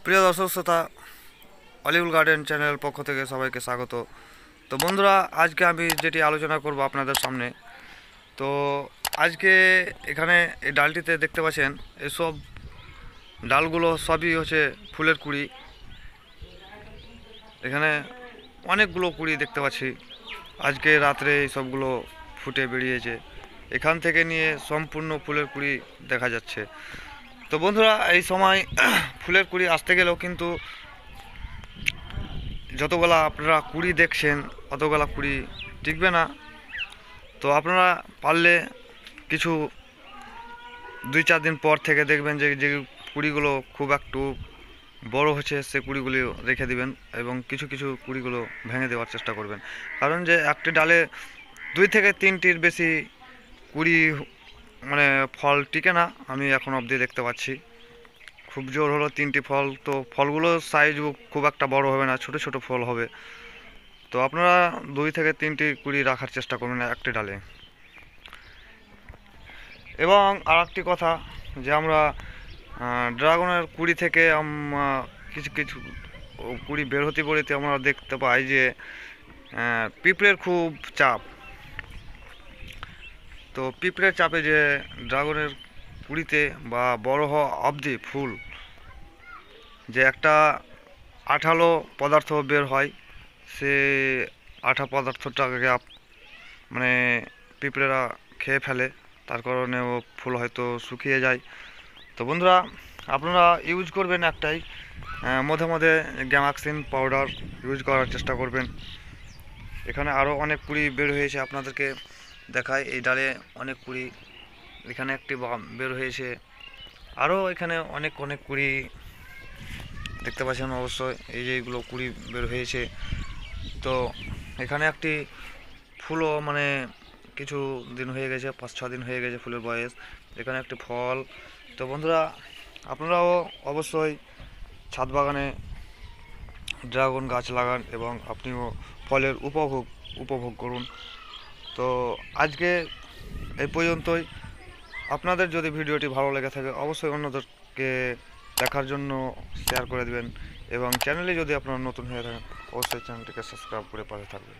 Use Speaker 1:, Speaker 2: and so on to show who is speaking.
Speaker 1: প্রিয় দর্শক শ্রোতা, অলিউল গার্ডেন চ্যানেলের পক্ষ থেকে সবাইকে স্বাগত। তো বন্ধুরা, আজকে আমি যেটি আলোচনা করব আপনাদের সামনে, তো আজকে এখানে এই ডালটিতে দেখতে পাচ্ছেন এসব ডালগুলো সবই হচ্ছে ফুলের কুঁড়ি। এখানে অনেকগুলো কুঁড়ি দেখতে পাচ্ছি। আজকে রাত্রে এই সবগুলো ফুটে বেরিয়েছে। এখান থেকে নিয়ে সম্পূর্ণ ফুলের কুঁড়ি দেখা যাচ্ছে। তো বন্ধুরা, এই সময় ফুলের কুঁড়ি আসতে গেলেও কিন্তু যতগুলা আপনারা কুড়ি দেখছেন অতগুলা কুড়ি টিকবে না। তো আপনারা পারলে কিছু 2-4 দিন পর থেকে দেখবেন যে যে কুড়িগুলো খুব একটু বড় হচ্ছে, সে কুড়িগুলি রেখে দিবেন এবং কিছু কিছু কুড়িগুলো ভেঙে দেওয়ার চেষ্টা করবেন। কারণ যে একটি ডালে 2 থেকে 3টির বেশি কুড়ি মানে ফল টিকে না। আমি এখন অবধি দেখতে পাচ্ছি খুব জোর হলো 3টি ফল। তো ফলগুলোর সাইজ খুব একটা বড় হবে না, ছোট ছোট ফল হবে। তো আপনারা 2 থেকে 3টি কুড়ি রাখার চেষ্টা করবেন একটি ডালে। এবং আর একটি কথা, যে আমরা ড্রাগনের কুড়ি থেকে কিছু কিছু কুড়ি বের হতে বলতে আমরা দেখতে পাই যে পিঁপড়ের খুব চাপ। তো পিঁপড়ের চাপে যে ড্রাগনের কুড়িতে বা বড় হওয়া অবধি ফুল যে একটা আঠালো পদার্থ বের হয়, সে আঠা পদার্থটাকে মানে পিঁপড়েরা খেয়ে ফেলে, তার কারণে ও ফুল হয়তো শুকিয়ে যায়। তো বন্ধুরা, আপনারা ইউজ করবেন একটাই, মধ্যে মধ্যে গ্যামাক্সিন পাউডার ইউজ করার চেষ্টা করবেন। এখানে আরও অনেক কুড়ি বের হয়েছে, আপনাদেরকে দেখায়। এই ডালে অনেক কুড়ি, এখানে একটি বের হয়েছে, আরও এখানে অনেক অনেক কুড়ি দেখতে পাচ্ছেন অবশ্যই। এই যে এইগুলো কুড়ি বের হয়েছে। তো এখানে একটি ফুলও মানে কিছু দিন হয়ে গেছে, 5-6 দিন হয়ে গেছে ফুলের বয়স। এখানে একটি ফল। তো বন্ধুরা, আপনারাও অবশ্যই ছাদ বাগানে ড্রাগন গাছ লাগান এবং আপনিও ফলের উপভোগ করুন। তো আজকে এই পর্যন্তই। আপনাদের যদি ভিডিওটি ভালো লেগে থাকে অবশ্যই অন্যদেরকে দেখার জন্য শেয়ার করে দেবেন এবং চ্যানেলে যদি আপনারা নতুন হয়ে থাকেন অবশ্যই চ্যানেলটিকে সাবস্ক্রাইব করে পাশে থাকবেন।